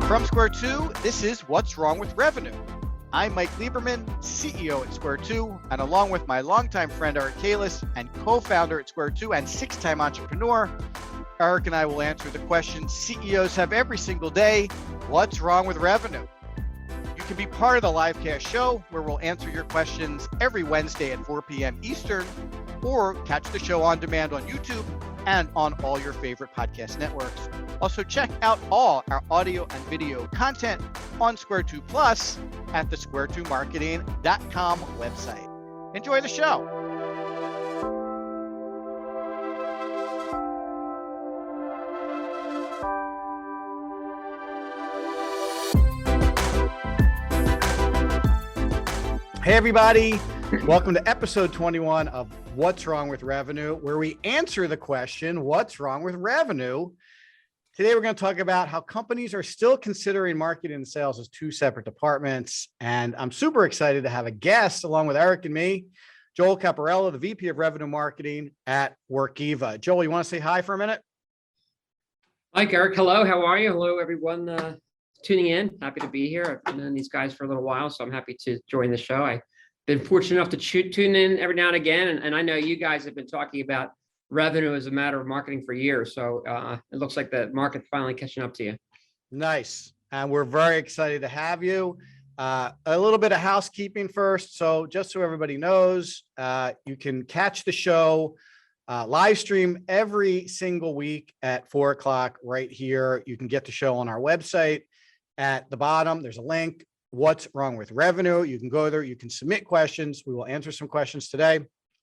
From Square 2, this is What's Wrong with Revenue. I'm Mike Lieberman, CEO at Square 2, and along with my longtime friend Eric Kalis and co-founder at Square 2 and six-time entrepreneur, Eric and I will answer the questions CEOs have every single day: what's wrong with revenue? You can be part of the live cast show where we'll answer your questions every Wednesday at 4 p.m. Eastern, or catch the show on demand on YouTube and on all your favorite podcast networks. Also, check out all our audio and video content on Square 2 Plus at the square2marketing.com website. Enjoy the show. Hey, everybody. Welcome to episode 21 of What's Wrong with Revenue, where we answer the question, what's wrong with revenue? Today, we're going to talk about how companies are still considering marketing and sales as two separate departments. And I'm super excited to have a guest along with Eric and me, Joel Capperella, the VP of Revenue Marketing at Workiva. Joel, you want to say hi for a minute? Mike, Eric, hello. How are you? Hello, everyone tuning in. Happy to be here. I've known these guys for a little while, so I'm happy to join the show. I've been fortunate enough to tune in every now and again. And I know you guys have been talking about revenue as a matter of marketing for years. So it looks like the market's finally catching up to you. Nice. And we're very excited to have you. A little bit of housekeeping first. So just so everybody knows, you can catch the show live stream every single week at 4 o'clock right here. You can get the show on our website. At the bottom, there's a link. What's wrong with revenue? You can go there. You can submit questions. We will answer some questions today.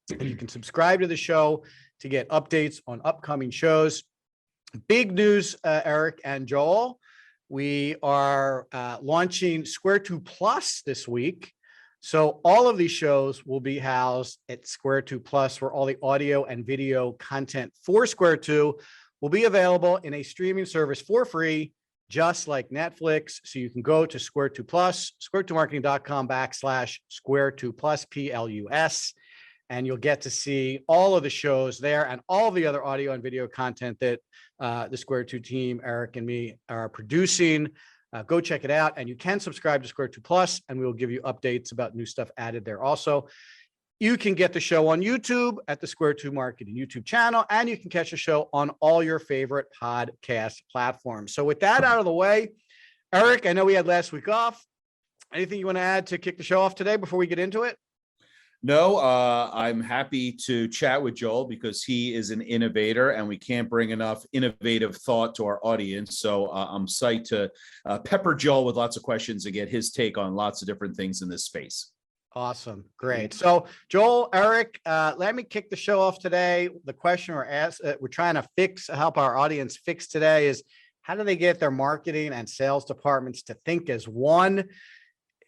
And you can subscribe to the show to get updates on upcoming shows. Big news, Eric and Joel. We are launching Square 2 Plus this week. So all of these shows will be housed at Square 2 Plus, where all the audio and video content for Square 2 will be available in a streaming service for free, just like Netflix. So you can go to Square 2 Plus, square2marketing.com/Square2Plus, PLUS. And you'll get to see all of the shows there and all the other audio and video content that the Square 2 team, Eric and me, are producing. Go check it out. And you can subscribe to Square 2 Plus, and we will give you updates about new stuff added there also. You can get the show on YouTube at the Square 2 Marketing YouTube channel, and you can catch the show on all your favorite podcast platforms. So with that out of the way, Eric, I know we had last week off. Anything you want to add to kick the show off today before we get into it? No, I'm happy to chat with Joel because he is an innovator and we can't bring enough innovative thought to our audience. So I'm psyched to pepper Joel with lots of questions and get his take on lots of different things in this space. Awesome. Great. So Joel, Eric, let me kick the show off today. The question we're trying to help our audience fix today is, how do they get their marketing and sales departments to think as one?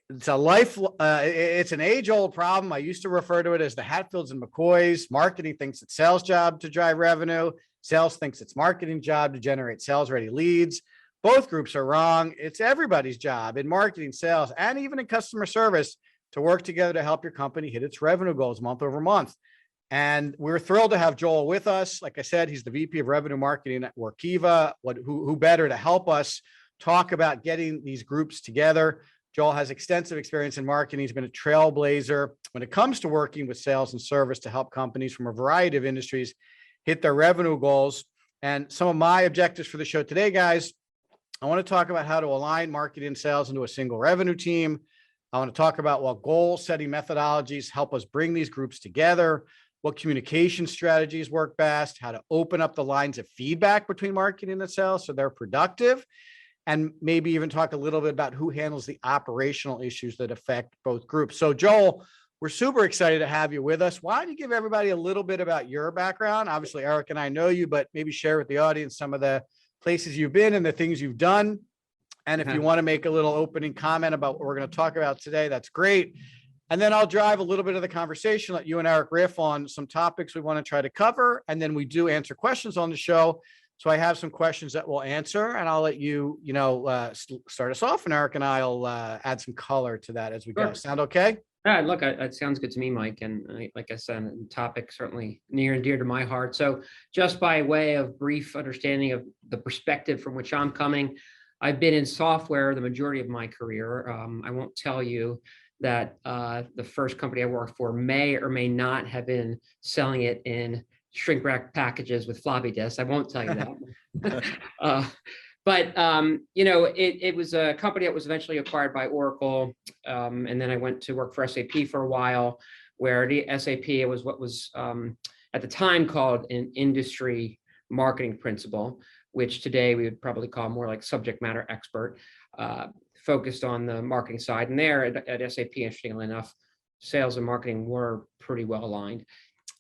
It's it's an age-old problem. I used to refer to it as the Hatfields and McCoys. Marketing thinks it's sales job to drive revenue. Sales thinks it's marketing job to generate sales-ready leads. Both groups are wrong. It's everybody's job in marketing, sales, and even in customer service to work together to help your company hit its revenue goals month over month. And we're thrilled to have Joel with us. Like I said, he's the VP of Revenue Marketing at Workiva. Who better to help us talk about getting these groups together? Joel has extensive experience in marketing. He's been a trailblazer when it comes to working with sales and service to help companies from a variety of industries hit their revenue goals. And some of my objectives for the show today, guys, I want to talk about how to align marketing and sales into a single revenue team. I want to talk about what goal-setting methodologies help us bring these groups together, what communication strategies work best, how to open up the lines of feedback between marketing and sales so they're productive, and maybe even talk a little bit about who handles the operational issues that affect both groups. So Joel, we're super excited to have you with us. Why don't you give everybody a little bit about your background? Obviously, Eric and I know you, but maybe share with the audience some of the places you've been and the things you've done. And if you want to make a little opening comment about what we're going to talk about today, that's great. And then I'll drive a little bit of the conversation, let you and Eric riff on some topics we want to try to cover. And then we do answer questions on the show. So I have some questions that we'll answer, and I'll let you, start us off, and Eric and I'll add some color to that as we go. Sound okay? Yeah, look, it sounds good to me, Mike. And like I said, the topic certainly near and dear to my heart. So just by way of brief understanding of the perspective from which I'm coming, I've been in software the majority of my career. I won't tell you that the first company I worked for may or may not have been selling it in shrink wrap packages with floppy disks. I won't tell you that. It was a company that was eventually acquired by Oracle. And then I went to work for SAP for a while, where the SAP was what was at the time called an industry marketing principal, which today we would probably call more like subject matter expert, focused on the marketing side. And there at SAP, interestingly enough, sales and marketing were pretty well aligned.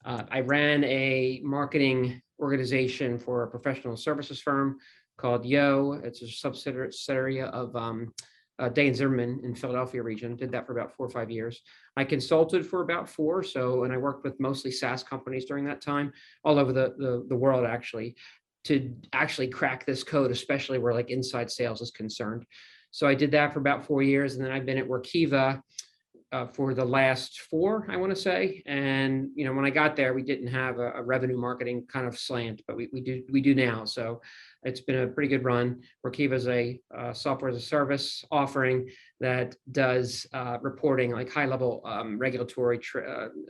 I ran a marketing organization for a professional services firm called Yo. It's a subsidiary of Day & Zimmerman in Philadelphia region. Did that for about 4 or 5 years. I consulted for about 4. And I worked with mostly SaaS companies during that time, all over the world, actually, to actually crack this code, especially where like inside sales is concerned. So I did that for about 4 years. And then I've been at Workiva for the last 4, I want to say. And, when I got there, we didn't have a revenue marketing kind of slant, but we do now. So it's been a pretty good run. Workiva is a software as a service offering that does reporting, like high level regulatory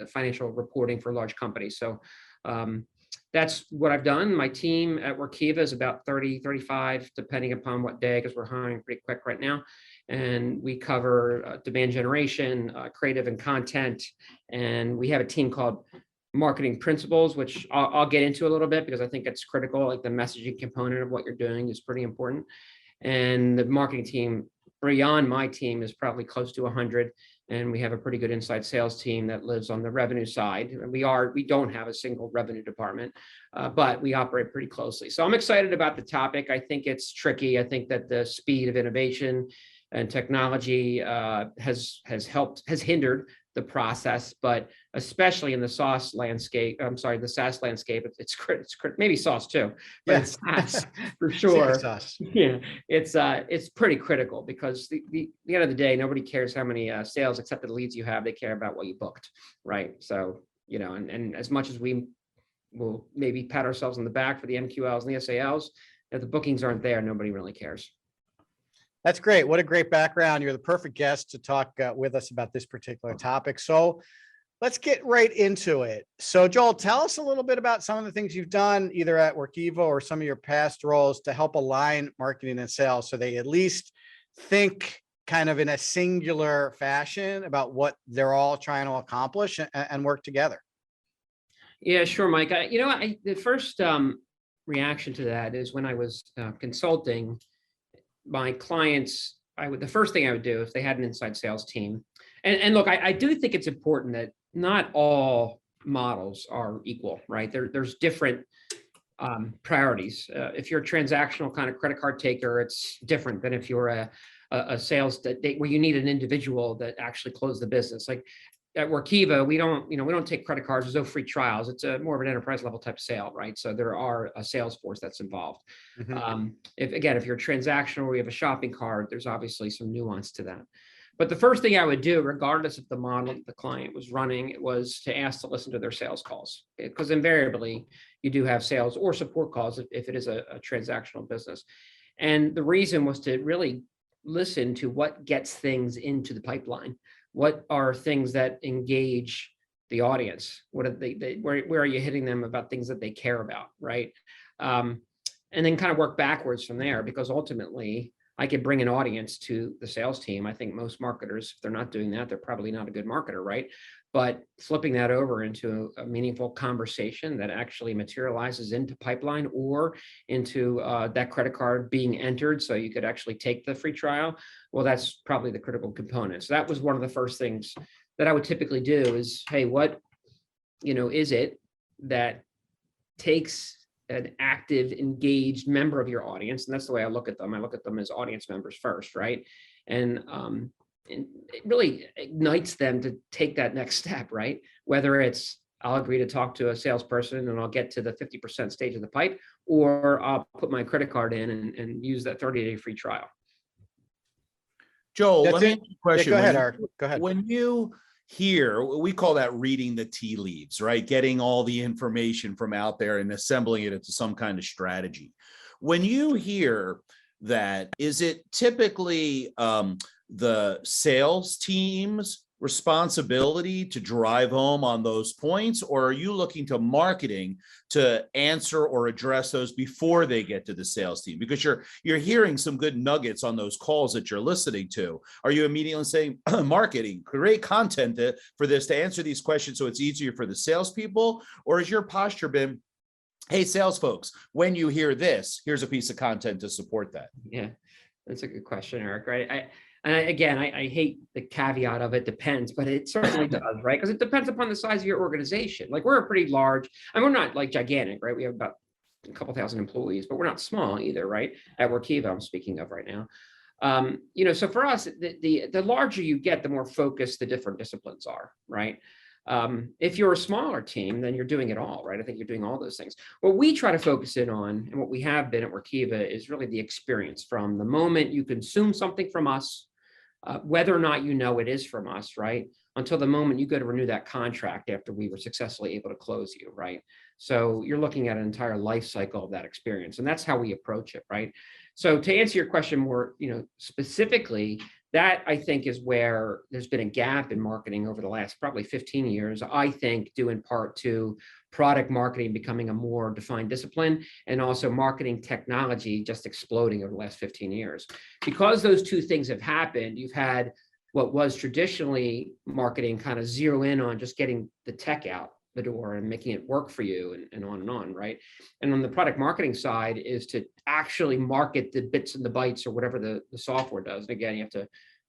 financial reporting for large companies. So that's what I've done. My team at Workiva is about 30, 35, depending upon what day, because we're hiring pretty quick right now. And we cover demand generation, creative and content. And we have a team called marketing principles, which I'll get into a little bit because I think it's critical. Like the messaging component of what you're doing is pretty important. And the marketing team beyond my team is probably close to 100. And we have a pretty good inside sales team that lives on the revenue side. And we don't have a single revenue department, but we operate pretty closely. So I'm excited about the topic. I think it's tricky. I think that the speed of innovation and technology has hindered the process, but especially in the SaaS landscape, it's maybe sauce too, but Yeah. it's SaaS for sure. Sauce. Yeah, it's pretty critical because the end of the day, nobody cares how many sales except the leads you have. They care about what you booked, right? So, and as much as we will maybe pat ourselves on the back for the MQLs and the SALs, if the bookings aren't there, nobody really cares. That's great. What a great background. You're the perfect guest to talk with us about this particular topic. So let's get right into it. So Joel, tell us a little bit about some of the things you've done either at Workiva or some of your past roles to help align marketing and sales so they at least think kind of in a singular fashion about what they're all trying to accomplish and work together. Yeah, sure, Mike. The first reaction to that is when I was consulting my clients, the first thing I would do if they had an inside sales team, and look, I do think it's important that not all models are equal, right? There's different priorities. If you're a transactional kind of credit card taker, it's different than if you're a sales where you need an individual that actually close the business. Like at Workiva, we don't take credit cards. There's no free trials. It's more of an enterprise level type of sale, right? So there are a sales force that's involved. Mm-hmm. If you're transactional or you have a shopping cart, there's obviously some nuance to that. But the first thing I would do, regardless of the model the client was running, it was to ask to listen to their sales calls, because invariably you do have sales or support calls if it is a transactional business. And the reason was to really listen to what gets things into the pipeline. What are things that engage the audience? What are where are you hitting them about things that they care about, right? And then kind of work backwards from there, because ultimately I could bring an audience to the sales team. I think most marketers, if they're not doing that, they're probably not a good marketer, right? But flipping that over into a meaningful conversation that actually materializes into pipeline or into that credit card being entered so you could actually take the free trial, well, that's probably the critical component. So that was one of the first things that I would typically do is, hey, what is it that takes an active, engaged member of your audience? And that's the way I look at them. I look at them as audience members first, right? And it really ignites them to take that next step, right? Whether it's I'll agree to talk to a salesperson and I'll get to the 50% stage of the pipe, or I'll put my credit card in and use that 30-day free trial. Joel, That's let me it. ask you a question. Yeah, go ahead, Eric. Go ahead. When you hear, we call that reading the tea leaves, right? Getting all the information from out there and assembling it into some kind of strategy. When you hear that, is it typically the sales team's responsibility to drive home on those points, or are you looking to marketing to answer or address those before they get to the sales team? Because you're hearing some good nuggets on those calls that you're listening to. Are you immediately saying, marketing, create content for this to answer these questions so it's easier for the salespeople? Or has your posture been, hey, sales folks, when you hear this, here's a piece of content to support that? Yeah, that's a good question, Eric. Right. I hate the caveat of it depends, but it certainly does, right? Because it depends upon the size of your organization. Like we're a pretty large, and we're not like gigantic, right? We have about a couple thousand employees, but we're not small either, right? At Workiva, I'm speaking of right now. So for us, the larger you get, the more focused the different disciplines are, right? If you're a smaller team, then you're doing it all, right? I think you're doing all those things. What we try to focus in on, and what we have been at Workiva, is really the experience from the moment you consume something from us, whether or not you know it is from us, right? Until the moment you go to renew that contract after we were successfully able to close you, right? So you're looking at an entire life cycle of that experience, and that's how we approach it, right? So to answer your question more, specifically, that I think is where there's been a gap in marketing over the last probably 15 years, I think, due in part to product marketing becoming a more defined discipline, and also marketing technology just exploding over the last 15 years. Because those two things have happened, you've had what was traditionally marketing kind of zero in on just getting the tech out the door and making it work for you, and on, right? And on the product marketing side is to actually market the bits and the bytes or whatever the software does. And again, you have to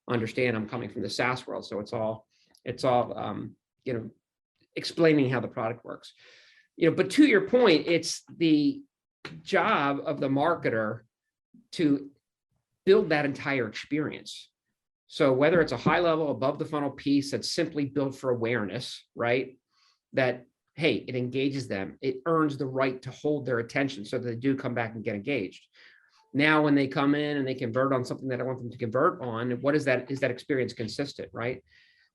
understand I'm coming from the SaaS world, so it's all explaining how the product works. But to your point, it's the job of the marketer to build that entire experience. So whether it's a high level above the funnel piece that's simply built for awareness, right? That, hey, it engages them. It earns the right to hold their attention so that they do come back and get engaged. Now, when they come in and they convert on something that I want them to convert on, what is that? Is that experience consistent, right?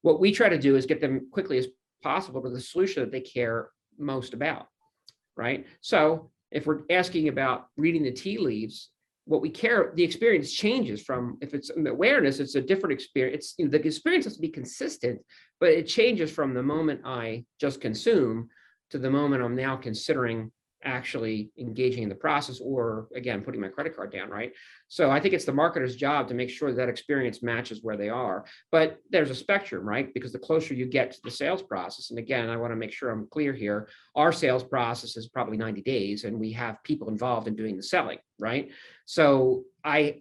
What we try to do is get them quickly as possible to the solution that they care most about, right? So if we're asking about reading the tea leaves, what we care, the experience changes from, if it's awareness, it's a different experience. The experience has to be consistent, but it changes from the moment I just consume to the moment I'm now considering actually engaging in the process, or again, putting my credit card down, right? So I think it's the marketer's job to make sure that experience matches where they are. But there's a spectrum, right? Because the closer you get to the sales process, and again, I want to make sure I'm clear here, our sales process is probably 90 days and we have people involved in doing the selling, right? So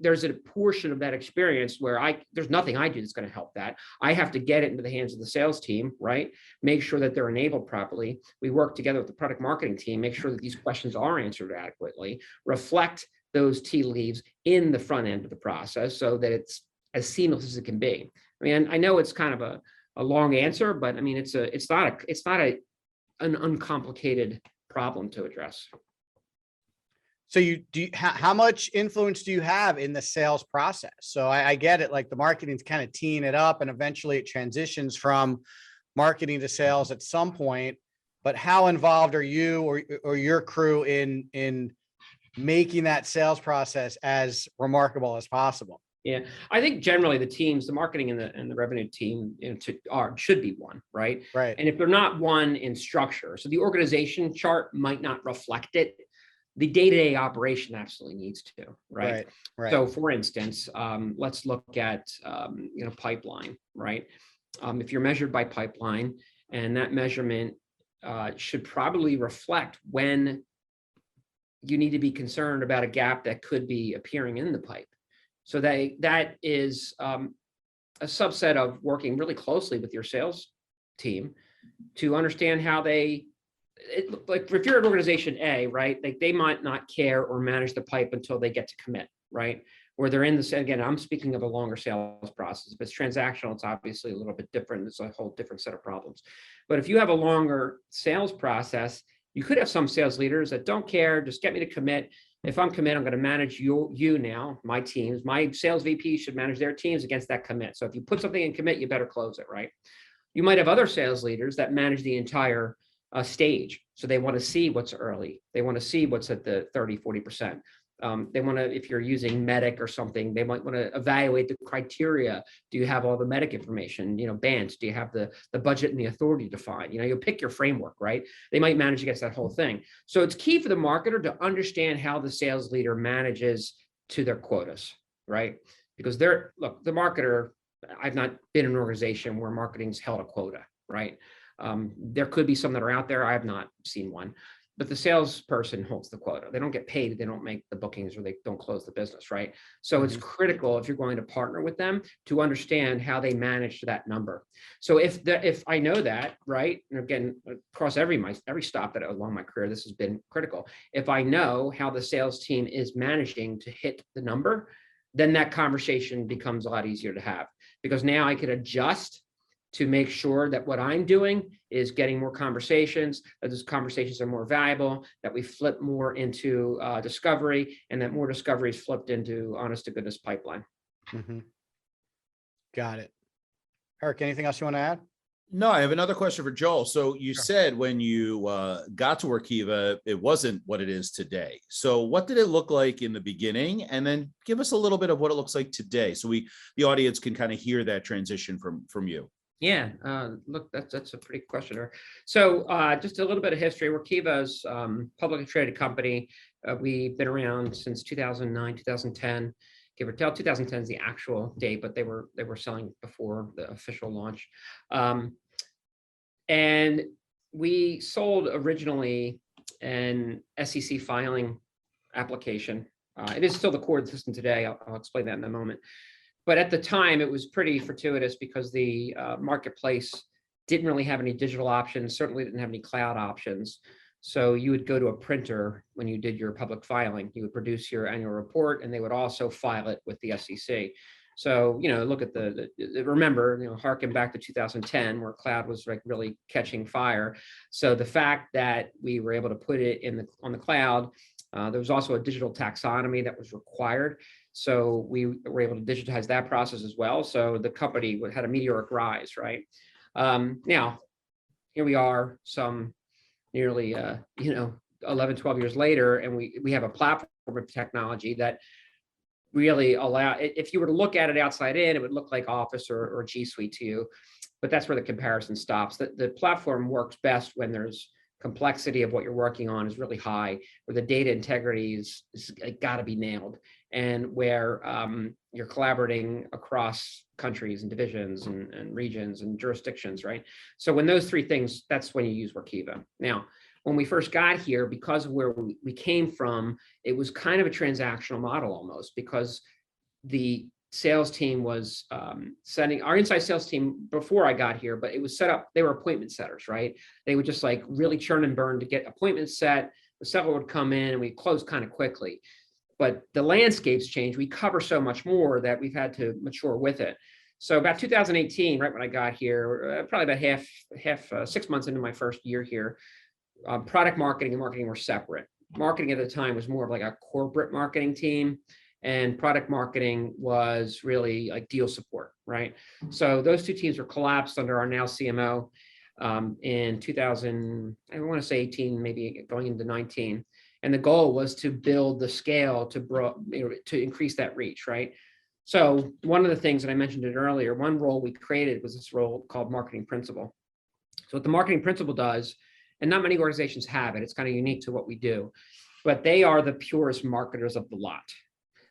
there's a portion of that experience where there's nothing I do that's going to help that. I have to get it into the hands of the sales team, right? Make sure that they're enabled properly. We work together with the product marketing team, make sure that these questions are answered adequately, reflect those tea leaves in the front end of the process so that it's as seamless as it can be. I mean, I know it's kind of a long answer, but I mean, it's not an uncomplicated problem to address. So how much influence do you have in the sales process? So I get it, like the marketing's kind of teeing it up and eventually it transitions from marketing to sales at some point, but how involved are you or your crew in making that sales process as remarkable as possible? Yeah, I think generally the teams, the marketing and the revenue team, should be one, right? Right. And if they're not one in structure, so the organization chart might not reflect it, the day-to-day operation absolutely needs to, right? Right. So for instance, let's look at, pipeline, right? If you're measured by pipeline, and that measurement should probably reflect when you need to be concerned about a gap that could be appearing in the pipe. So that is a subset of working really closely with your sales team to understand how like if you're at organization A, right, like they might not care or manage the pipe until they get to commit, right? Or they're in this, again, I'm speaking of a longer sales process. If it's transactional, it's obviously a little bit different. It's a whole different set of problems. But if you have a longer sales process, you could have some sales leaders that don't care, just get me to commit. If I'm commit, I'm going to manage you now, my teams. My sales VP should manage their teams against that commit. So if you put something in commit, you better close it, right? You might have other sales leaders that manage the entire stage. So they want to see what's early. They want to see what's at the 30, 40%. They want to, if you're using medic or something, they might want to evaluate the criteria. Do you have all the medic information, bands? Do you have the budget and the authority defined? You'll pick your framework, right? They might manage against that whole thing. So it's key for the marketer to understand how the sales leader manages to their quotas, right? Because the marketer, I've not been in an organization where marketing's held a quota, right? There could be some that are out there. I have not seen one. But the salesperson holds the quota. They don't get paid if they don't make the bookings or they don't close the business, right? So it's critical, if you're going to partner with them, to understand how they manage that number. So if I know that, right, and again, across every stop that along my career, this has been critical. If I know how the sales team is managing to hit the number, then that conversation becomes a lot easier to have, because now I can adjust to make sure that what I'm doing is getting more conversations, that those conversations are more valuable, that we flip more into discovery, and that more discovery is flipped into honest to goodness pipeline. Got it. Eric, anything else you want to add? No, I have another question for Joel. So you said when you got to Workiva, it wasn't what it is today. So what did it look like in the beginning? And then give us a little bit of what it looks like today, so the audience can kind of hear that transition from you. Yeah, look, that's a pretty good question. So just a little bit of history. Workiva's publicly traded company. We've been around since 2009, 2010, give or take. 2010 is the actual date, but they were selling before the official launch. And we sold originally an SEC filing application. It is still the core system today. I'll explain that in a moment. But at the time, it was pretty fortuitous because the marketplace didn't really have any digital options, certainly didn't have any cloud options. So you would go to a printer when you did your public filing. You would produce your annual report, and they would also file it with the SEC. So, look at remember, harken back to 2010, where cloud was like really catching fire. So the fact that we were able to put it on the cloud, there was also a digital taxonomy that was required. So we were able to digitize that process as well. So the company had a meteoric rise, right? Now, here we are some nearly, 11, 12 years later, and we have a platform of technology that really if you were to look at it outside in, it would look like Office or G Suite to you, but that's where the comparison stops. The platform works best when there's complexity of what you're working on is really high, where the data integrity is got to be nailed, and where you're collaborating across countries and divisions and regions and jurisdictions, right? So when those three things, that's when you use Workiva. Now, when we first got here, because of where we came from, it was kind of a transactional model almost, because the sales team was sending our inside sales team before I got here, but it was set up, they were appointment setters, right? They would just like really churn and burn to get appointments set. The seller would come in and we close kind of quickly. But the landscape's changed. We cover so much more that we've had to mature with it. So about 2018, right when I got here, probably about half 6 months into my first year here, product marketing and marketing were separate. Marketing at the time was more of like a corporate marketing team, and product marketing was really like deal support, right? So those two teams were collapsed under our now CMO in 2000, I want to say 18, maybe going into 19. And the goal was to build the scale to increase that reach, right? So one of the things that I mentioned it earlier, one role we created was this role called marketing principal. So what the marketing principal does, and not many organizations have it, it's kind of unique to what we do, but they are the purest marketers of the lot.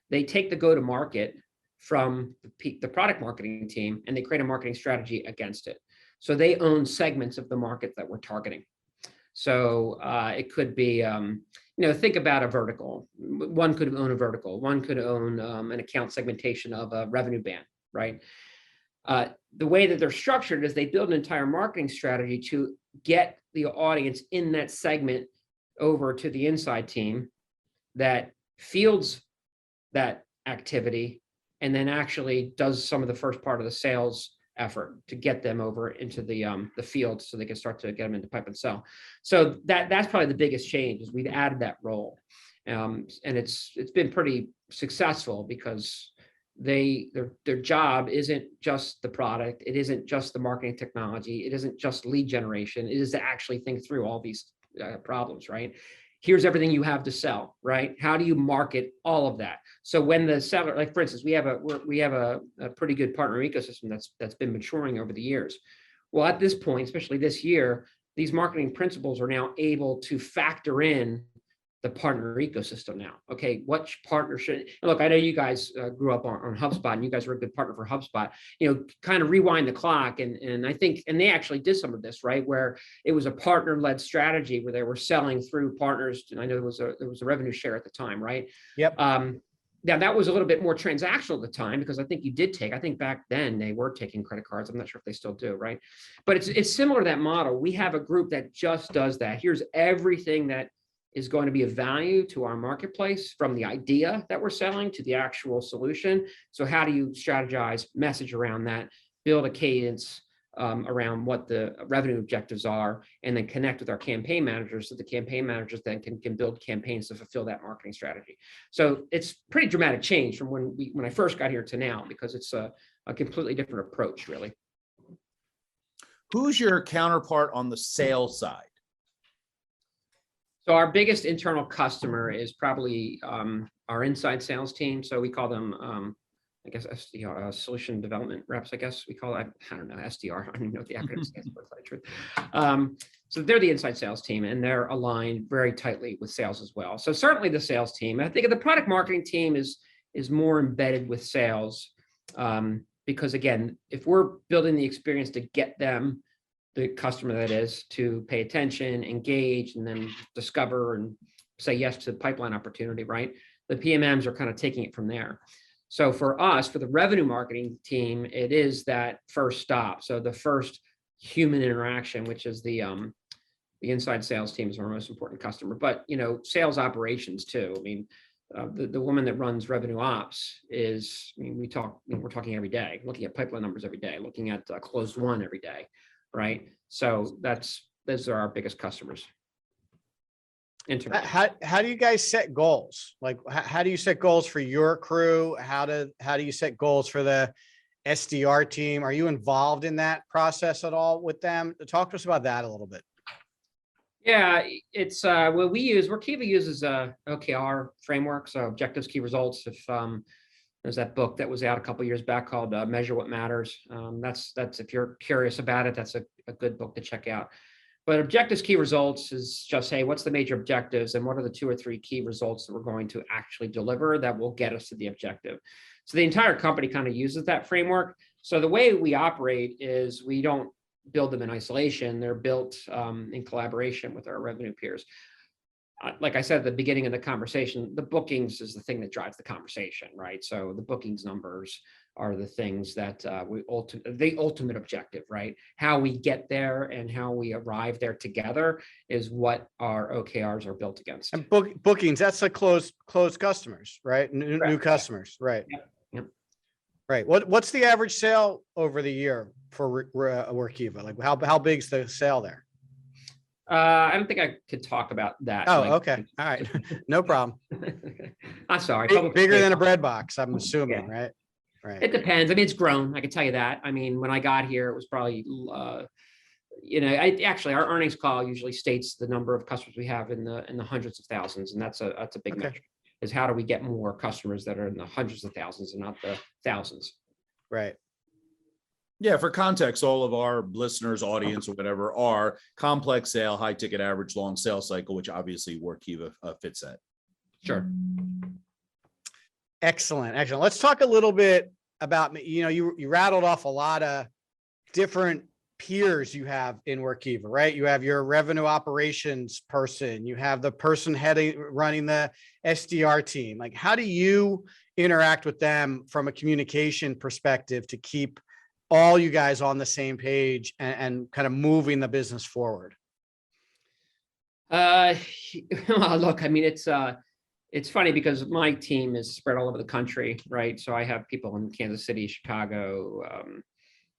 They take the go-to-market from the product marketing team and they create a marketing strategy against it. So they own segments of the market that we're targeting. So it could be, think about a vertical. One could own a vertical. One could own an account segmentation of a revenue band, right? The way that they're structured is they build an entire marketing strategy to get the audience in that segment over to the inside team that fields that activity and then actually does some of the first part of the sales effort to get them over into the field so they can start to get them into pipe and sell. So that's probably the biggest change, is we've added that role. And it's been pretty successful because their job isn't just the product, it isn't just the marketing technology, it isn't just lead generation, it is to actually think through all these problems, right? here's everything you have to sell, right? How do you market all of that? So when the seller, like for instance, we have a pretty good partner ecosystem that's been maturing over the years. Well, at this point, especially this year, these marketing principles are now able to factor in the partner ecosystem now. Okay, what partnership? Look, I know you guys grew up on HubSpot, and you guys were a good partner for HubSpot. Kind of rewind the clock, and I think, and they actually did some of this, right, where it was a partner-led strategy where they were selling through partners. And I know there was a revenue share at the time, right? Yep. Now that was a little bit more transactional at the time, because I think I think back then they were taking credit cards. I'm not sure if they still do, right? But it's similar to that model. We have a group that just does that. Here's everything that is going to be of value to our marketplace, from the idea that we're selling to the actual solution. So how do you strategize, message around that, build a cadence around what the revenue objectives are, and then connect with our campaign managers, so the campaign managers then can build campaigns to fulfill that marketing strategy. So it's pretty dramatic change from when I first got here to now, because it's a completely different approach, really. Who's your counterpart on the sales side? So our biggest internal customer is probably our inside sales team. So we call them, I guess, SDR, solution development reps, I guess we call it. I don't know, SDR. I don't even know what the acronym stands for, to tell you the truth. So they're the inside sales team, and they're aligned very tightly with sales as well. So certainly the sales team. I think the product marketing team is more embedded with sales, because again, if we're building the experience to get them, the customer that is, to pay attention, engage, and then discover and say yes to the pipeline opportunity, right? The PMMs are kind of taking it from there. So for us, for the revenue marketing team, it is that first stop. So the first human interaction, which is the inside sales team, is our most important customer. But sales operations too. I mean, the woman that runs revenue ops is, we're talking every day, looking at pipeline numbers every day, looking at closed won every day. Right. So those are our biggest customers. How do you guys set goals? Like, how do you set goals for your crew? How do you set goals for the SDR team? Are you involved in that process at all with them? Talk to us about that a little bit. Yeah, it's what we use. Workiva uses a OKR framework, so objectives, key results. If there's that book that was out a couple of years back called Measure What Matters. That's if you're curious about it, that's a good book to check out. But objectives, key results is just, hey, what's the major objectives, and what are the 2 or 3 key results that we're going to actually deliver that will get us to the objective? So the entire company kind of uses that framework. So the way we operate is we don't build them in isolation. They're built in collaboration with our revenue peers. Like I said at the beginning of the conversation, the bookings is the thing that drives the conversation, right? So the bookings numbers are the things that the ultimate objective, right? How we get there and how we arrive there together is what our OKRs are built against. And bookings, that's like closed customers, right? New customers, right? Yep. Right. What's the average sale over the year for Workiva? Like how big's the sale there? I don't think I could talk about that. Oh, okay. All right. No problem. I'm sorry. Bigger than a bread box, I'm assuming, right? Right. It depends. I mean, it's grown. I can tell you that. I mean, when I got here, it was probably, actually our earnings call usually states the number of customers we have in the hundreds of thousands, and that's a big metric. Is how do we get more customers that are in the hundreds of thousands and not the thousands? Right. Yeah, for context, all of our listeners, audience, or whatever are complex sale, high ticket average, long sales cycle, which obviously Workiva fits that. Sure. Excellent. Let's talk a little bit about, you rattled off a lot of different peers you have in Workiva, right? You have your revenue operations person, you have the person running the SDR team. Like, how do you interact with them from a communication perspective to keep all you guys on the same page and kind of moving the business forward? Look, I mean, it's funny because my team is spread all over the country, right? So I have people in Kansas City, Chicago,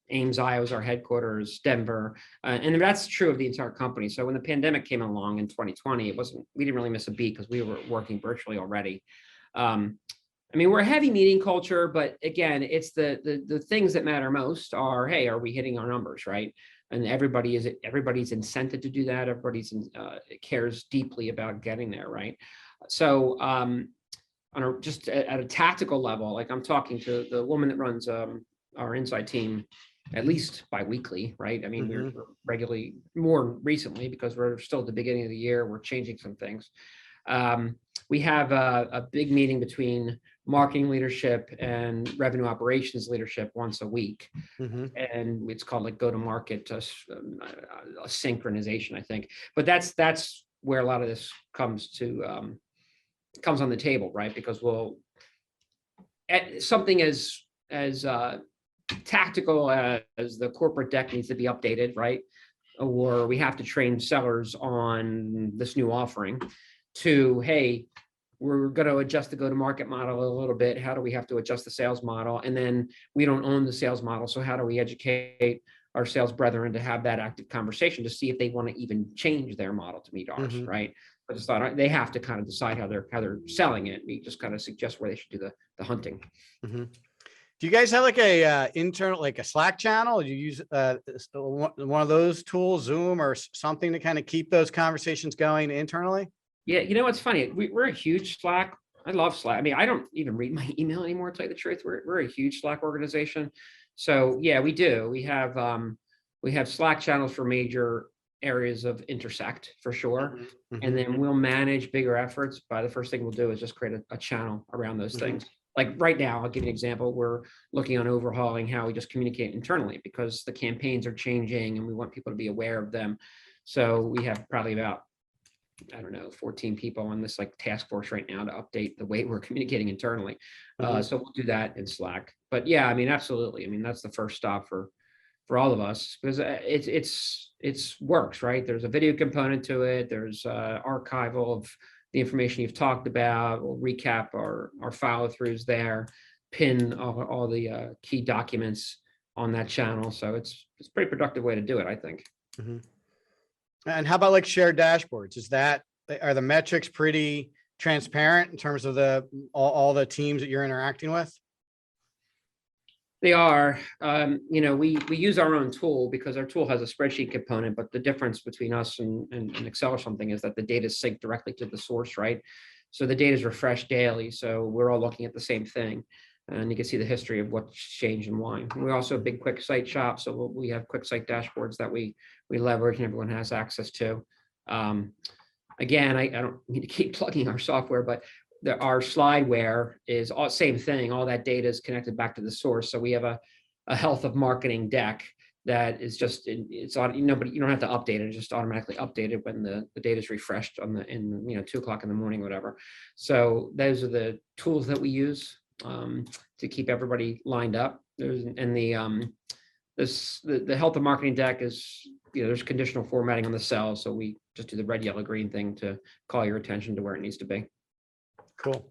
Ames, Iowa is our headquarters, Denver, and that's true of the entire company. So when the pandemic came along in 2020, we didn't really miss a beat because we were working virtually already. I mean, we're a heavy meeting culture, but again, it's the things that matter most are, hey, are we hitting our numbers, right? and everybody's incented to do that. Cares deeply about getting there, right? So just at a tactical level, like I'm talking to the woman that runs our inside team at least bi-weekly, right? I mean, we're regularly, more recently, because we're still at the beginning of the year, we're changing some things. We have a big meeting between marketing leadership and revenue operations leadership once a week. And it's called like go-to-market synchronization, I think. But that's where a lot of this comes on the table, right? Because something as tactical as the corporate deck needs to be updated, right? Or we have to train sellers on this new offering, to, hey, we're going to adjust the go-to-market model a little bit. How do we have to adjust the sales model? And then we don't own the sales model. So how do we educate our sales brethren to have that active conversation to see if they want to even change their model to meet ours, right? But it's not, they have to kind of decide how they're selling it. We just kind of suggest where they should do the hunting. Do you guys have like a internal, like a Slack channel? Do you use one of those tools, Zoom or something, to kind of keep those conversations going internally? Yeah, you know what's funny? We're a huge Slack. I love Slack. I mean, I don't even read my email anymore, to tell you the truth. We're a huge Slack organization. So yeah, we do. We have Slack channels for major areas of intersect, for sure. And then we'll manage bigger efforts by the first thing we'll do is just create a channel around those things. Like right now, I'll give you an example. We're looking on overhauling how we just communicate internally, because the campaigns are changing and we want people to be aware of them. So we have probably about, I don't know, 14 people on this like task force right now to update the way we're communicating internally. So we'll do that in Slack. But yeah, I mean, absolutely. I mean, that's the first stop for all of us, because it's works, right? There's a video component to it. There's archival of the information you've talked about. We'll recap our follow throughs there, pin all the key documents on that channel. So it's a pretty productive way to do it, I think. And how about like shared dashboards? Are the metrics pretty transparent in terms of all the teams that you're interacting with? They are. We use our own tool because our tool has a spreadsheet component, but the difference between us and Excel or something is that the data is synced directly to the source, right? So the data is refreshed daily. So we're all looking at the same thing. And you can see the history of what's changed and why. We also a big quick site shop. So we have quick site dashboards that we leverage and everyone has access to. Again, I don't need to keep plugging our software, but our slideware is all same thing. All that data is connected back to the source. So we have a health of marketing deck that is just, but you don't have to update it. It's just automatically updated when the data is refreshed in 2 o'clock in the morning, whatever. So those are the tools that we use to keep everybody lined up. The health of marketing deck is, there's conditional formatting on the cells. So we just do the red, yellow, green thing to call your attention to where it needs to be. Cool.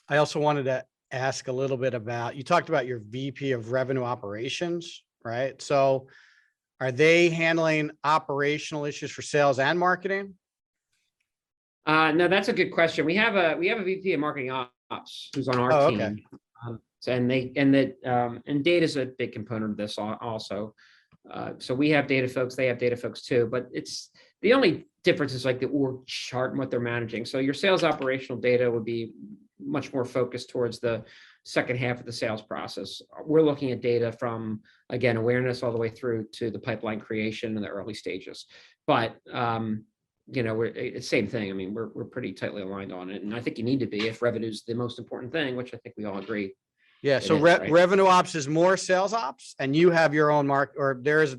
I also wanted to ask a little bit about, you talked about your VP of revenue operations, right? So are they handling operational issues for sales and marketing? No, that's a good question. We have a VP of marketing ops who's on our team. Okay. And data is a big component of this also. So we have data folks, they have data folks too, but it's the only difference is like the org chart and what they're managing. So your sales operational data would be much more focused towards the second half of the sales process. We're looking at data from, again, awareness all the way through to the pipeline creation in the early stages. But it's the same thing. I mean, we're pretty tightly aligned on it, and I think you need to be if revenue is the most important thing, which I think we all agree. Yeah. So right? Revenue ops is more sales ops, and you have your own there's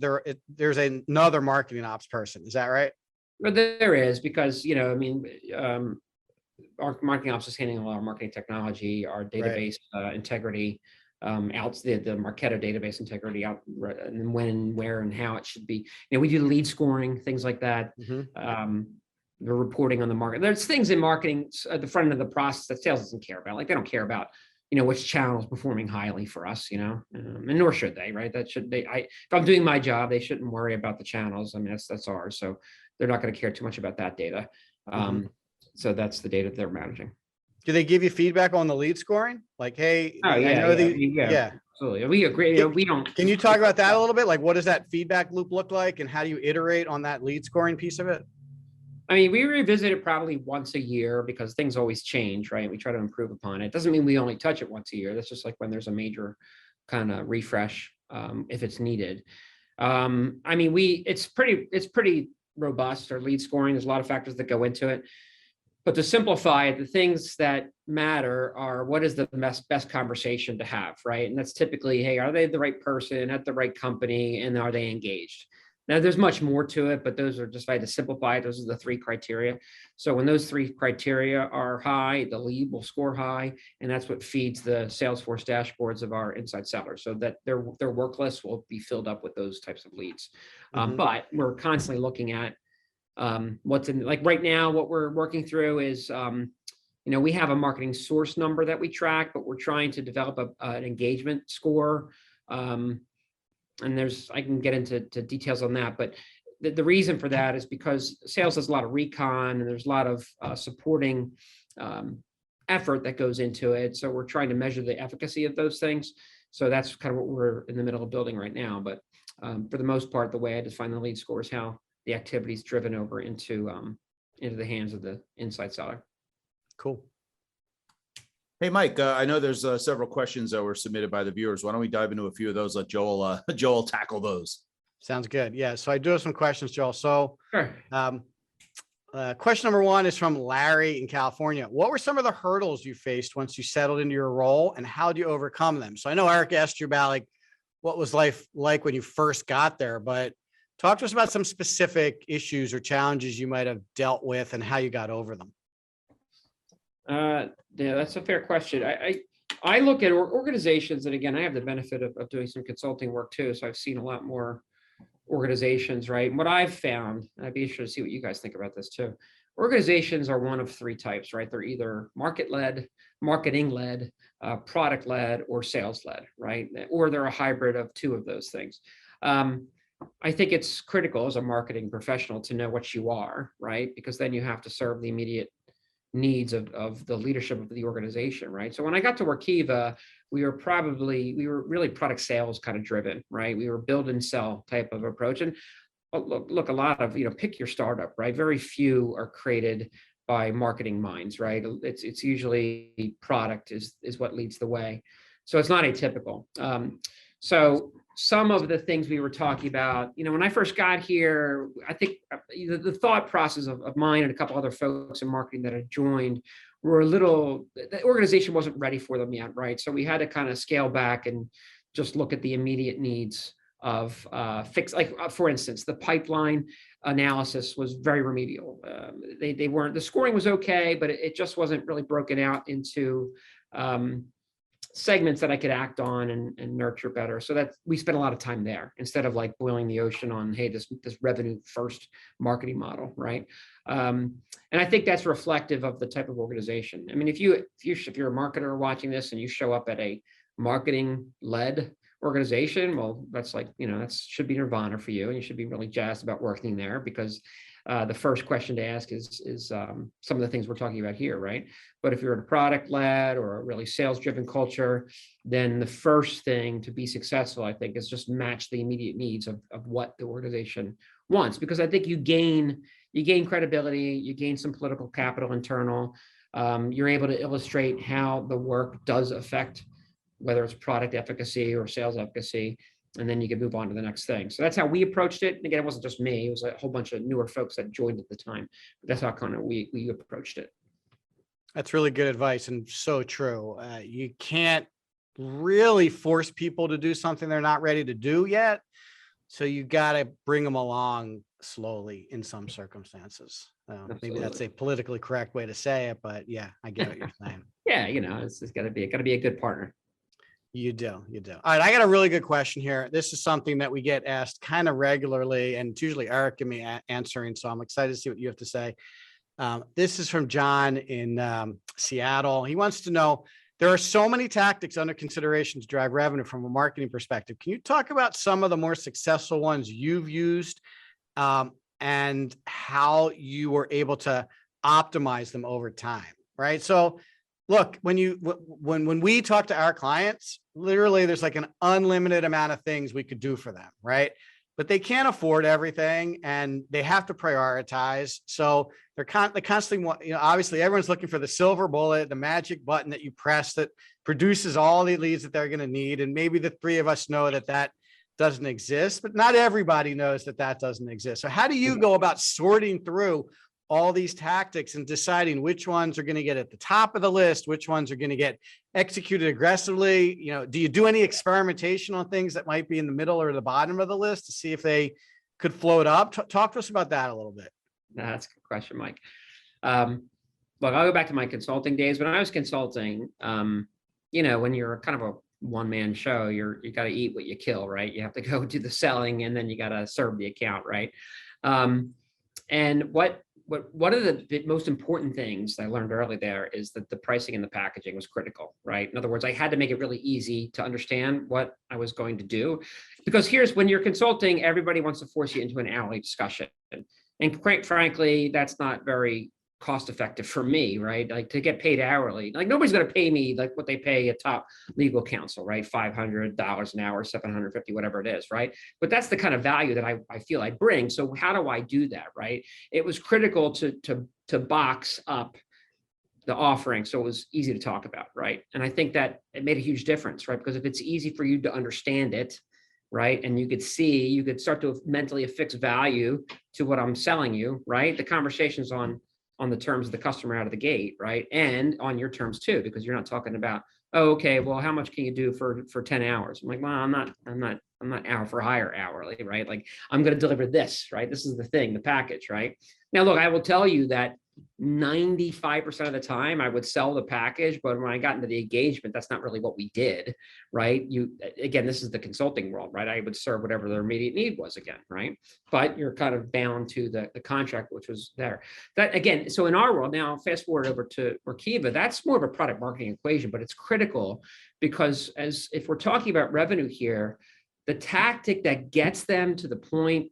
another marketing ops person. Is that right? But there is, because our marketing ops is handling a lot of marketing technology, our database integrity, the Marketo database integrity out, and when, where, and how it should be. We do lead scoring, things like that. The reporting on the market. There's things in marketing at the front end of the process that sales doesn't care about. Like they don't care about, which channel is performing highly for us, and nor should they, right? If I'm doing my job, they shouldn't worry about the channels. I mean, that's ours. So they're not going to care too much about that data. So that's the data they're managing. Do they give you feedback on the lead scoring? Like, hey, I know Absolutely. We agree. You know, we don't. Can you talk about that a little bit? Like, what does that feedback loop look like and how do you iterate on that lead scoring piece of it? I mean, we revisit it probably once a year because things always change, right? We try to improve upon it. Doesn't mean we only touch it once a year. That's just like when there's a major kind of refresh, if it's needed. I mean, it's pretty robust, our lead scoring. There's a lot of factors that go into it. But to simplify it, the things that matter are what is the best conversation to have, right? And that's typically, hey, are they the right person at the right company and are they engaged? Now, there's much more to it, but those are just, if I had to simplify it, those are the 3 criteria. So when those 3 criteria are high, the lead will score high, and that's what feeds the Salesforce dashboards of our inside sellers, so that their work list will be filled up with those types of leads. But we're constantly looking at what's in, like right now, what we're working through is, we have a marketing source number that we track, but we're trying to develop an engagement score. And I can get into details on that, but the reason for that is because sales has a lot of recon and there's a lot of supporting effort that goes into it. So we're trying to measure the efficacy of those things. So that's kind of what we're in the middle of building right now. But for the most part, the way I define the lead score is how the activity is driven over into the hands of the inside seller. Cool. Hey, Mike, I know there's several questions that were submitted by the viewers. Why don't we dive into a few of those? Let Joel tackle those. Sounds good. Yeah. So I do have some questions, Joel. So Sure. Question number 1 is from Larry in California. What were some of the hurdles you faced once you settled into your role and how did you overcome them? So I know Eric asked you about like, what was life like when you first got there, but talk to us about some specific issues or challenges you might have dealt with and how you got over them. Yeah, that's a fair question. I look at organizations, and again, I have the benefit of doing some consulting work too, so I've seen a lot more organizations, right? And what I've found, and I'd be interested to see what you guys think about this too. Organizations are one of 3 types, right? They're either marketing-led, product-led, or sales-led, right? Or they're a hybrid of 2 of those things. I think it's critical as a marketing professional to know what you are, right? Because then you have to serve the immediate needs of the leadership of the organization, right? So when I got to Workiva, we were really product sales kind of driven, right? We were build and sell type of approach. And look, a lot of, pick your startup, right? Very few are created by marketing minds, right? It's usually product is what leads the way. So it's not atypical. So some of the things we were talking about, when I first got here, I think the thought process of mine and a couple other folks in marketing that had joined were the organization wasn't ready for them yet, right? So we had to kind of scale back and just look at the immediate needs of for instance, the pipeline analysis was very remedial. The scoring was okay, but it just wasn't really broken out into segments that I could act on and nurture better. So that we spent a lot of time there instead of like boiling the ocean on, hey, this revenue first marketing model, right? And I think that's reflective of the type of organization. I mean, if you're a marketer watching this and you show up at a marketing led organization, well, that's like, that should be nirvana for you, and you should be really jazzed about working there because the first question to ask is some of the things we're talking about here, right? But if you're in a product-led or a really sales-driven culture, then the first thing to be successful, I think, is just match the immediate needs of what the organization wants. Because I think you gain credibility, you gain some political capital internal. You're able to illustrate how the work does affect whether it's product efficacy or sales efficacy. And then you can move on to the next thing. So that's how we approached it. And again, it wasn't just me, it was a whole bunch of newer folks that joined at the time. But that's how kind of we approached it. That's really good advice and so true. You can't really force people to do something they're not ready to do yet. So you got to bring them along slowly in some circumstances. Maybe that's a politically correct way to say it, but yeah, I get what you're saying. Yeah, it's got to be a good partner. You do. All right. I got a really good question here. This is something that we get asked kind of regularly, and it's usually Eric and me answering. So I'm excited to see what you have to say. This is from John in Seattle. He wants to know, there are so many tactics under consideration to drive revenue from a marketing perspective. Can you talk about some of the more successful ones you've used and how you were able to optimize them over time? Right. So look, when we talk to our clients, literally there's like an unlimited amount of things we could do for them, right? But they can't afford everything and they have to prioritize. So they constantly want, obviously everyone's looking for the silver bullet, the magic button that you press that produces all the leads that they're going to need. And maybe the three of us know that that doesn't exist, but not everybody knows that that doesn't exist. So how do you go about sorting through all these tactics and deciding which ones are going to get at the top of the list, which ones are going to get executed aggressively? Do you do any experimentation on things that might be in the middle or the bottom of the list to see if they could float up? Talk to us about that a little bit. That's a good question, Mike. Look, I'll go back to my consulting days. When I was consulting, when you're kind of a one-man show, you got to eat what you kill, right? You have to go do the selling and then you got to serve the account, right? And one of the most important things I learned early there is that the pricing and the packaging was critical, right? In other words, I had to make it really easy to understand what I was going to do, because when you're consulting, everybody wants to force you into an hourly discussion. And quite frankly, that's not very cost effective for me, right? Like to get paid hourly, like nobody's going to pay me like what they pay a top legal counsel, right? $500 an hour, $750, whatever it is, right? But that's the kind of value that I feel I bring. So how do I do that, right? It was critical to box up the offering so it was easy to talk about, right? And I think that it made a huge difference, right? Because if it's easy for you to understand it, right, and you could start to mentally affix value to what I'm selling you, right? The conversation's on the terms of the customer out of the gate, right? And on your terms too, because you're not talking about, oh, okay, well, how much can you do for 10 hours? I'm like, well, I'm not hour for hire hourly, right? Like I'm going to deliver this, right? This is the thing, the package, right? Now, look, I will tell you that 95% of the time I would sell the package, but when I got into the engagement, that's not really what we did, right? Again, this is the consulting world, right? I would serve whatever their immediate need was again, right? But you're kind of bound to the contract, which was there. That again, so in our world now, fast forward over to Workiva, that's more of a product marketing equation, but it's critical because if we're talking about revenue here, the tactic that gets them to the point,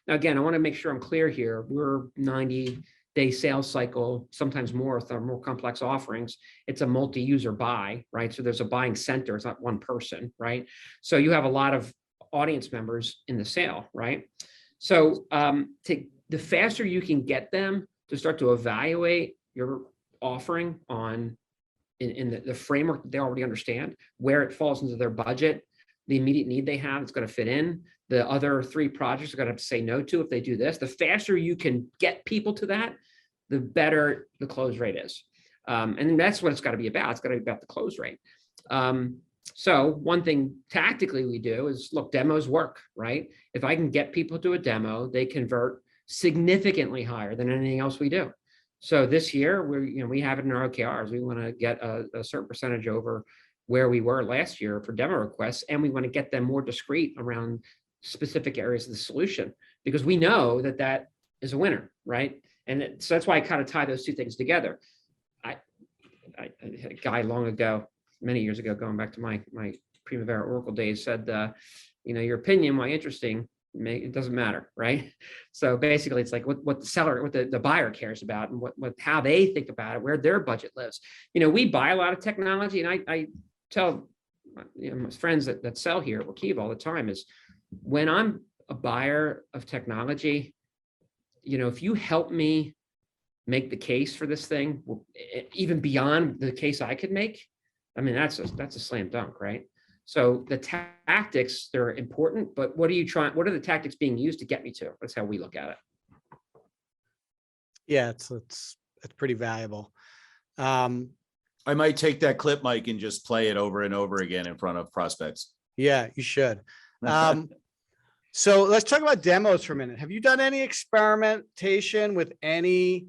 now again, I want to make sure I'm clear here, we're 90-day sales cycle, sometimes more with our more complex offerings. It's a multi-user buy, right? So there's a buying center. It's not one person, right? So you have a lot of audience members in the sale, right? So the faster you can get them to start to evaluate your offering in the framework that they already understand, where it falls into their budget, the immediate need they have, it's going to fit in. The other 3 projects are going to have to say no to if they do this. The faster you can get people to that, the better the close rate is. And that's what it's got to be about. It's got to be about the close rate. So one thing tactically we do is, look, demos work, right? If I can get people to a demo, they convert significantly higher than anything else we do. So this year, we have it in our OKRs. We want to get a certain percentage over where we were last year for demo requests, and we want to get them more discrete around specific areas of the solution, because we know that is a winner, right? And so that's why I kind of tie those 2 things together. I had a guy long ago, many years ago, going back to my Primavera Oracle days, said, your opinion, while interesting, it doesn't matter, right? So basically, it's like what the seller, what the buyer cares about, and how they think about it, where their budget lives. We buy a lot of technology, and I tell my friends that sell here at Workiva all the time is, when I'm a buyer of technology, if you help me make the case for this thing, even beyond the case I could make, I mean, that's a slam dunk, right? So the tactics, they're important, but what are the tactics being used to get me to? That's how we look at it. Yeah, it's pretty valuable. I might take that clip, Mike, and just play it over and over again in front of prospects. Yeah, you should. So let's talk about demos for a minute. Have you done any experimentation with any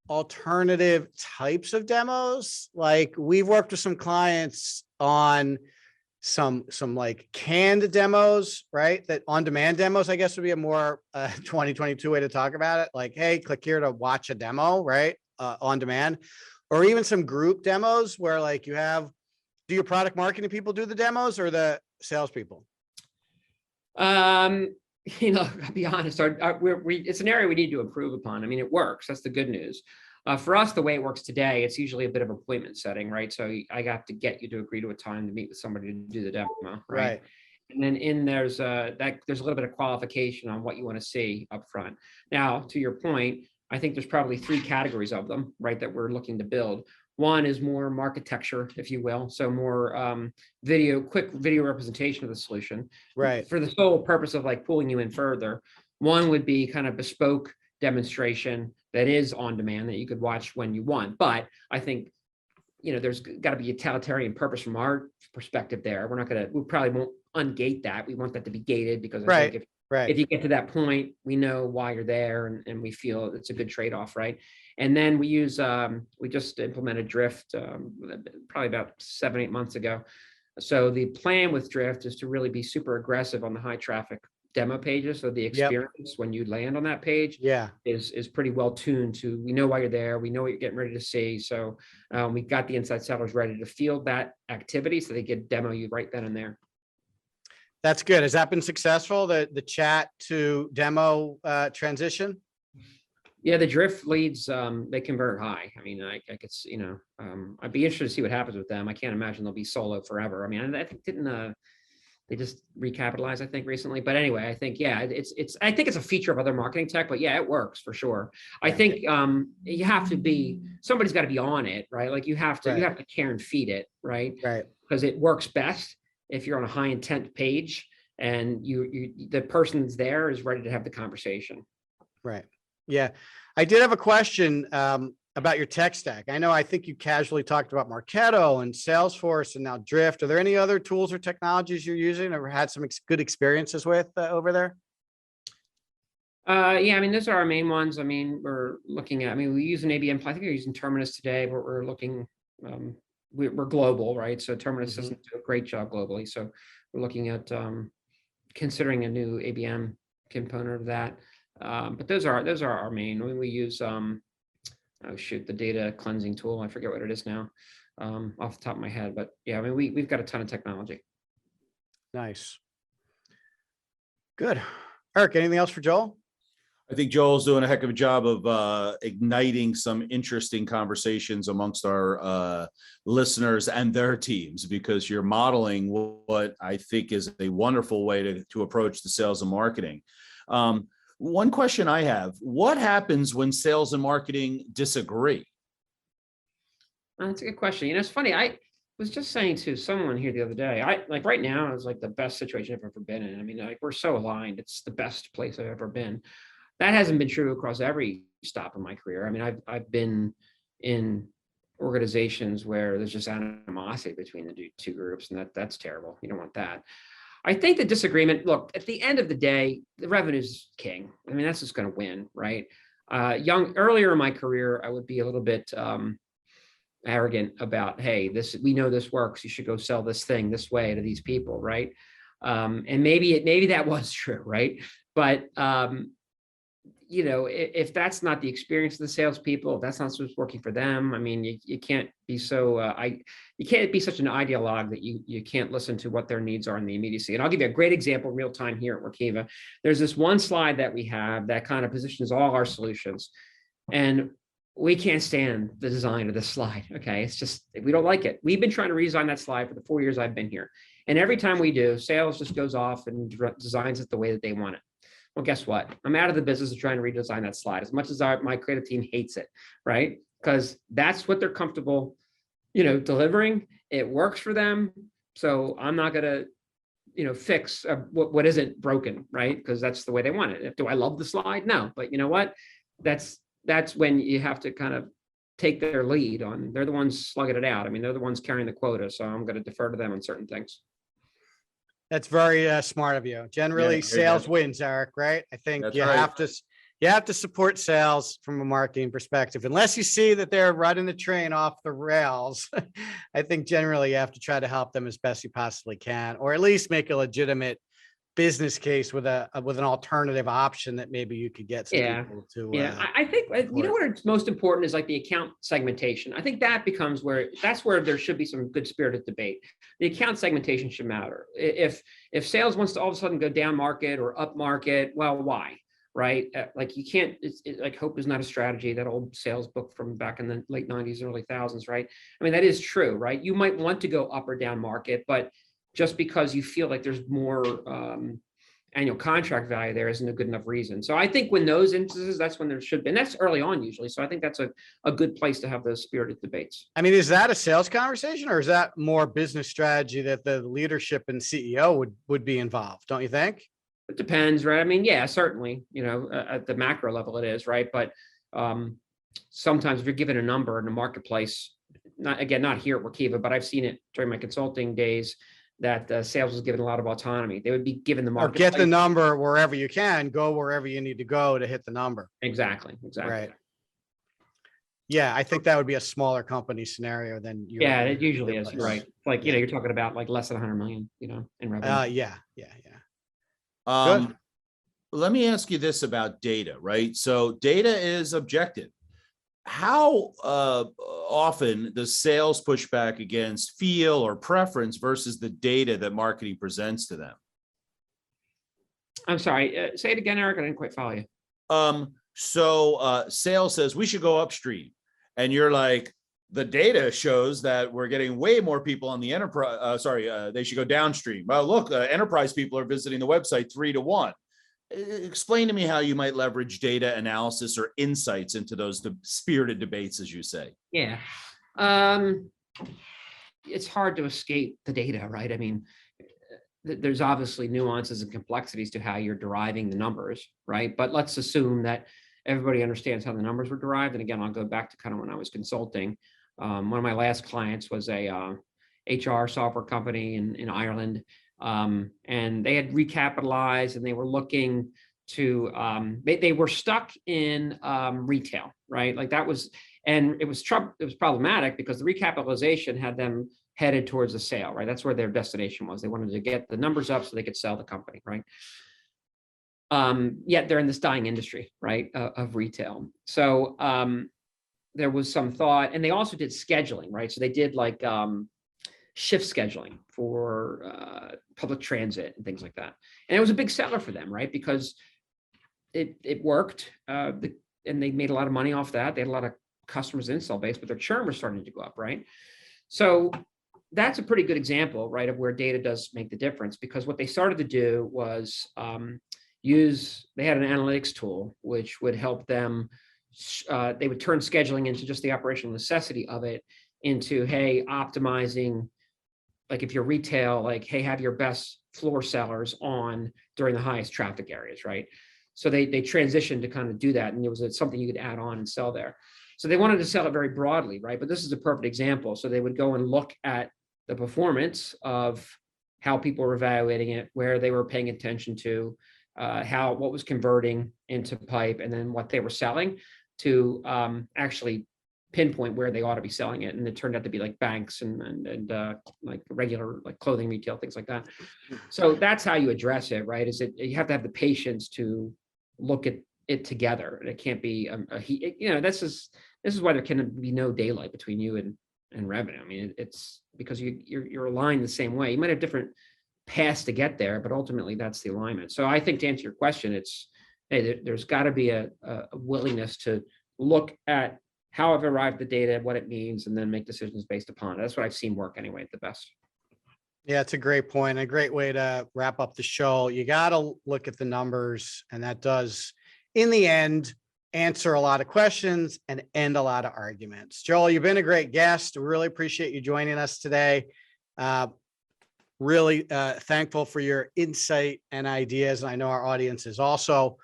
alternative types of demos? Like, we've worked with some clients on some like canned demos, right? That on-demand demos, I guess, would be a more 2022 way to talk about it. Like, hey, click here to watch a demo, right? On demand, or even some group demos where like do your product marketing people do the demos or the salespeople? I'll be honest, it's an area we need to improve upon. I mean, it works. That's the good news. For us, the way it works today, it's usually a bit of appointment setting, right? So I got to get you to agree to a time to meet with somebody to do the demo, right? Right. And then there's a little bit of qualification on what you want to see up front. Now, to your point, I think there's probably 3 categories of them, right, that we're looking to build. One is more marketecture, if you will. So more quick video representation of the solution. Right. For the sole purpose of like pulling you in further. One would be kind of bespoke demonstration that is on demand that you could watch when you want. But I think, there's got to be a utilitarian purpose from our perspective there. We probably won't ungate that. We want that to be gated because I think if you get to that point, we know why you're there and we feel it's a good trade-off, right? And then we just implemented Drift probably about 7-8 months ago. So the plan with Drift is to really be super aggressive on the high traffic demo pages. So the experience when you land on that page is pretty well tuned to, we know why you're there. We know what you're getting ready to see. So we got the inside sellers ready to field that activity so they could demo you right then and there. That's good. Has that been successful? The chat to demo transition? Yeah, the Drift leads, they convert high. I mean, I could, I'd be interested to see what happens with them. I can't imagine they'll be solo forever. I mean, I think they just recapitalized, I think, recently. But anyway, I think, I think it's a feature of other marketing tech, but yeah, it works for sure. I think you have to somebody's got to be on it, right? Like you have to care and feed it, right? Right. Because it works best if you're on a high intent page and the person's there is ready to have the conversation. Right. Yeah. I did have a question about your tech stack. I think you casually talked about Marketo and Salesforce and now Drift. Are there any other tools or technologies you're using or had some good experiences with over there? Yeah, I mean, those are our main ones. I mean, we use an ABM. I think we're using Terminus today, but we're looking, we're global, right? So Terminus doesn't do a great job globally. So we're looking at considering a new ABM component of that. But those are our main. We use the data cleansing tool. I forget what it is now, off the top of my head. But yeah, I mean, we've got a ton of technology. Nice. Good. Eric, anything else for Joel? I think Joel's doing a heck of a job of igniting some interesting conversations amongst our listeners and their teams, because you're modeling what I think is a wonderful way to approach the sales and marketing. One question I have, what happens when sales and marketing disagree? That's a good question. It's funny. I was just saying to someone here the other day, right now is like the best situation I've ever been in. I mean, like we're so aligned. It's the best place I've ever been. That hasn't been true across every stop in my career. I mean, I've been in organizations where there's just animosity between the two groups, and that's terrible. You don't want that. I think the disagreement, look, at the end of the day, the revenue's king. I mean, that's just going to win, right? Earlier in my career, I would be a little bit arrogant about, hey, we know this works. You should go sell this thing this way to these people, right? And maybe that was true, right? But if that's not the experience of the salespeople, if that's not what's working for them, I mean, you can't be you can't be such an ideologue that you can't listen to what their needs are in the immediacy. And I'll give you a great example real time here at Workiva. There's this one slide that we have that kind of positions all our solutions, and we can't stand the design of this slide. Okay, it's just, we don't like it. We've been trying to redesign that slide for the 4 years I've been here, and every time we do, sales just goes off and designs it the way that they want it. Well, guess what? I'm out of the business of trying to redesign that slide, as much as my creative team hates it, right? Because that's what they're comfortable, delivering. It works for them. So I'm not going to, fix what isn't broken, right? Because that's the way they want it. Do I love the slide? No. But you know what? That's when you have to kind of take their lead on. They're the ones slugging it out. I mean, they're the ones carrying the quota. So I'm going to defer to them on certain things. That's very smart of you. Generally, sales wins, Eric, right? I think you have to support sales from a marketing perspective. Unless you see that they're running the train off the rails, I think generally you have to try to help them as best you possibly can, or at least make a legitimate business case with an alternative option that maybe you could get some people to. I think what's most important is like the account segmentation. I think that becomes that's where there should be some good spirited debate. The account segmentation should matter. If sales wants to all of a sudden go down market or up market, well, why? right? Like you can't, like hope is not a strategy, that old sales book from back in the late 90s, early thousands, right? I mean, that is true, right? You might want to go up or down market, but just because you feel like there's more annual contract value there isn't a good enough reason. So I think when those instances, that's when there should be, and that's early on usually. So I think that's a good place to have those spirited debates. I mean, is that a sales conversation or is that more business strategy that the leadership and CEO would be involved? Don't you think? It depends, right? I mean, yeah, certainly, at the macro level it is, right? But sometimes if you're given a number in the marketplace, not here at Workiva, but I've seen it during my consulting days, that sales was given a lot of autonomy. They would be given the Or market. get the number wherever you can, go wherever you need to go to hit the number. Exactly. Right. Yeah, I think that would be a smaller company scenario than you. Yeah, it usually is, right? Like, you're talking about like less than 100 million, in revenue. Yeah. Let me ask you this about data, right? So data is objective. How often does sales push back against feel or preference versus the data that marketing presents to them? I'm sorry, say it again, Eric. I didn't quite follow you. So sales says we should go upstream, and you're like, the data shows that we're getting way more people on the enterprise. They should go downstream. Well, look, enterprise people are visiting the website 3 to 1. Explain to me how you might leverage data analysis or insights into those spirited debates, as you say. Yeah. It's hard to escape the data, right? I mean, there's obviously nuances and complexities to how you're deriving the numbers, right? But let's assume that everybody understands how the numbers were derived. And again, I'll go back to kind of when I was consulting. One of my last clients was a HR software company in Ireland. And they had recapitalized and they were looking to, they were stuck in retail, right? Like that was, and it was problematic because the recapitalization had them headed towards a sale, right? That's where their destination was. They wanted to get the numbers up so they could sell the company, right? Yet they're in this dying industry, right, of retail. So there was some thought, and they also did scheduling, right? So they did like shift scheduling for public transit and things like that. And it was a big seller for them, right? Because it worked, and they made a lot of money off that. They had a lot of customers install base, but their churn was starting to go up, right? So that's a pretty good example, right, of where data does make the difference, because what they started to do was they had an analytics tool which would help them. They would turn scheduling into just the operational necessity of it into, hey, optimizing, like if you're retail, like, hey, have your best floor sellers on during the highest traffic areas, right? So they transitioned to kind of do that, and it was something you could add on and sell there. So they wanted to sell it very broadly, right? But this is a perfect example. So they would go and look at the performance of how people were evaluating it, where they were paying attention to, what was converting into pipe, and then what they were selling to actually pinpoint where they ought to be selling it. And it turned out to be like banks and like regular like clothing retail, things like that. So that's how you address it, right? You have to have the patience to look at it together. And it can't be this is why there can be no daylight between you and revenue. I mean, it's because you're aligned the same way. You might have different paths to get there, but ultimately that's the alignment. So I think to answer your question, it's, hey, there's got to be a willingness to look at how I've arrived at the data, what it means, and then make decisions based upon it. That's what I've seen work anyway at the best. Yeah, it's a great point. A great way to wrap up the show. You got to look at the numbers, and that does, in the end, answer a lot of questions and end a lot of arguments. Joel, you've been a great guest. We really appreciate you joining us today. Really thankful for your insight and ideas. And I know our audience is also.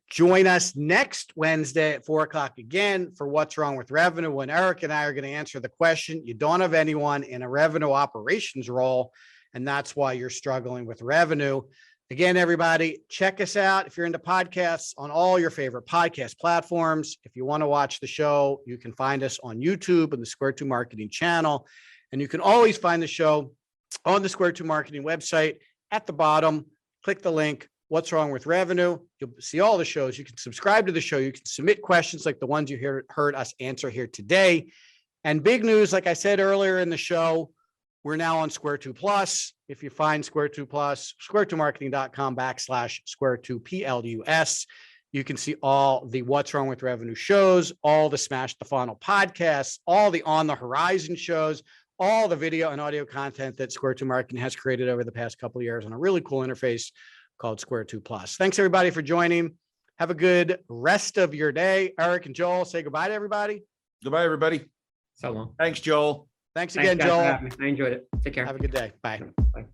Join us next Wednesday at 4:00 again for What's Wrong with Revenue, when Eric and I are going to answer the question. You don't have anyone in a revenue operations role, and that's why you're struggling with revenue. Again, everybody, check us out if you're into podcasts on all your favorite podcast platforms. If you want to watch the show, you can find us on YouTube and the Square 2 Marketing channel. And you can always find the show on the Square 2 Marketing website. At the bottom, click the link, What's Wrong with Revenue. You'll see all the shows. You can subscribe to the show. You can submit questions like the ones you heard us answer here today. And big news, like I said earlier in the show, We're now on Square 2 Plus. If you find Square 2 Plus, square2marketing.com/Square2PLUS. You can see all the What's Wrong with Revenue shows, all the Smash the Funnel podcasts, all the On the Horizon shows, all the video and audio content that Square 2 Marketing has created over the past couple of years on a really cool interface called Square 2 Plus. Thanks everybody for joining. Have a good rest of your day. Eric and Joel, say goodbye to everybody. Goodbye, everybody. So long. Thanks, Joel. Thanks Thanks, again, guys, for Joel. having me. I enjoyed it. Take care. Have a good day. Bye. Bye.